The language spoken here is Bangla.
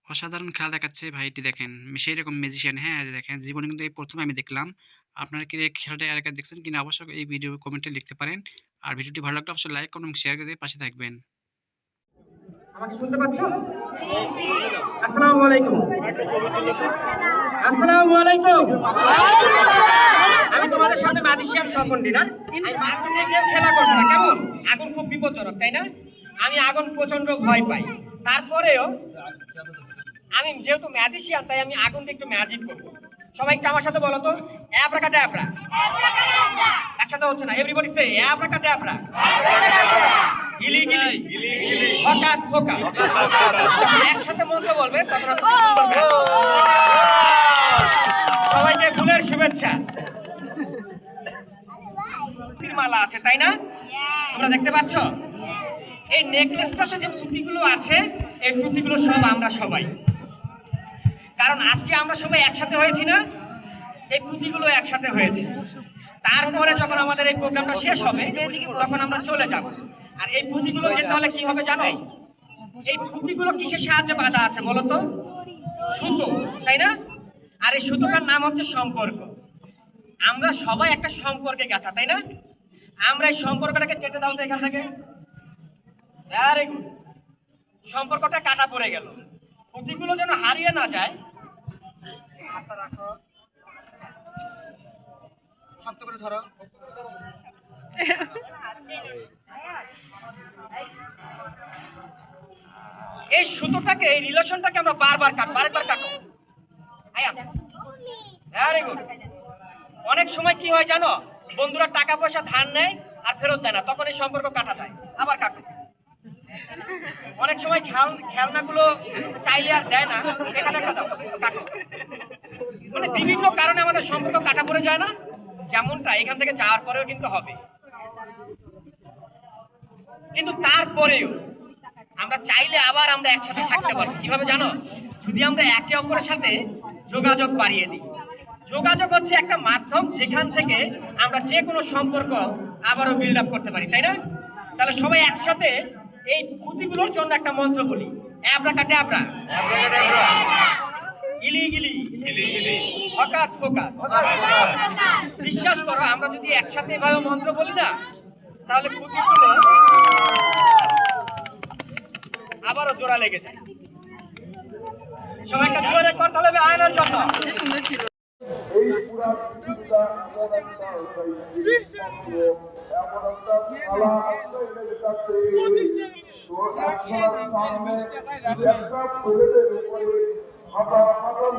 অসাধারণ খেলা দেখাচ্ছে ভাইটি দেখেন। সেই রকম ম্যাজিশিয়ান হ্যাঁ, এই যে দেখেন জীবনে কিন্তু এই ১ম আমি দেখলাম। আপনারা কি এই খেলাটা এর আগে দেখছেন কিনা অবশ্যই এই ভিডিও কমেন্টে লিখতে পারেন। আর ভিডিওটি ভালো লাগলে অবশ্যই লাইক করুন এবং শেয়ার করে দিয়ে পাশে থাকবেন। আমাকে শুনতে পাচ্ছ? আসসালামু আলাইকুম। আসসালামু আলাইকুম। আমি তোমাদের সামনে ম্যাজিশিয়ান স্বপনটি না। আমি আগুন নিয়ে কেউ খেলা করবো না, কেমন? আগুন খুব বিপজ্জনক, তাই না? আমি আগুন প্রচন্ড ভয় পাই। তারপরেও আমি যেহেতু ম্যাজিশিয়ান, তাই আমি আগুন দিয়ে একটু ম্যাজিক করবো। সবাই একটু আমার সাথে বলো তো, অ্যাব্রাকাডাব্রা। একসাথে হচ্ছে না, এভরিবডি সে অ্যাব্রাকাডাব্রা। গিলি গিলি ফোকাস ফোকাস। একসাথে মন্ত্র বলবে তখন সবাইকে ফুলের শুভেচ্ছা। মালা আছে তাই না? তোমরা দেখতে পাচ্ছ এই নেকলেসটাতে যে পুঁতিগুলো আছে, এই পুঁতিগুলো সব আমরা সবাই। কারণ আজকে আমরা সবাই একসাথে হয়েছি না, এই পুঁতিগুলো একসাথে হয়েছে। তারপরে যখন আমাদের এই প্রোগ্রামটা শেষ হবে তখন আমরা চলে যাব। আর এই পুঁতিগুলো যেতে হলে কি হবে জানো? এই পুঁতিগুলো কিসের সাহায্যে বাঁধা আছে বলো তো? সুতো, তাই না? আর এই সুতোটার নাম হচ্ছে সম্পর্ক। আমরা সবাই একটা সম্পর্কে গাঁথা, তাই না? আমরা এই সম্পর্কটাকে কেটে দাও তো এখান থেকে। Very good. সম্পর্কটা কাটা পড়ে গেল। পুঁতিগুলো যেন হারিয়ে না যায়। হাতটা রাখো, শক্ত করে ধরো। এই সুতোটাকে, এই রিলেশনটাকে আমরা বারবার কাটো। Very good. অনেক সময় কি হয় জানো? বন্ধুরা টাকা পয়সা ধার নেয় আর ফেরত দেয় না, তখন এই সম্পর্ক কাটা যায়। আবার কাটো। অনেক সময় খেলনাগুলো চাইলে আর দেয় না, এখানে একটা দাও, কাটো। মানে বিভিন্ন কারণে আমাদের সম্পর্ক কাটা পড়ে যায় না? যেমনটা এখান থেকে যাওয়ার পরেও কিন্তু হবে। কিন্তু তারপরেও আমরা চাইলে আবার আমরা একসাথে থাকতে পারবো। কিভাবে জানো? যদি আমরা একে অপরের সাথে যোগাযোগ বাড়িয়ে দিই। যোগাযোগ হচ্ছে একটা মাধ্যম যেখান থেকে আমরা যে কোনো সম্পর্ক আবারও বিল্ড আপ করতে পারি, তাই না? তাহলে সবাই একসাথে এই পুঁতিগুলোর জন্য একটা মন্ত্র বলি, অ্যাব্রাকাডাব্রা, ইলি গিলি, ফোকাস ফোকাস। বিশ্বাস করো, আমরা যদি একসাথে এভাবে মন্ত্র বলি না, তাহলে পুঁতিগুলো আবারও জোড়া লেগে যায়। সবাই একটা জোরে করতে হবে আয়নার জন্য। এই পুরা পৃথিবীটা এমন একটা এমন একটা খেলা লেগে যাচ্ছে। তো এখন সামনে একটা প্লেটের উপরে হাজার হাজার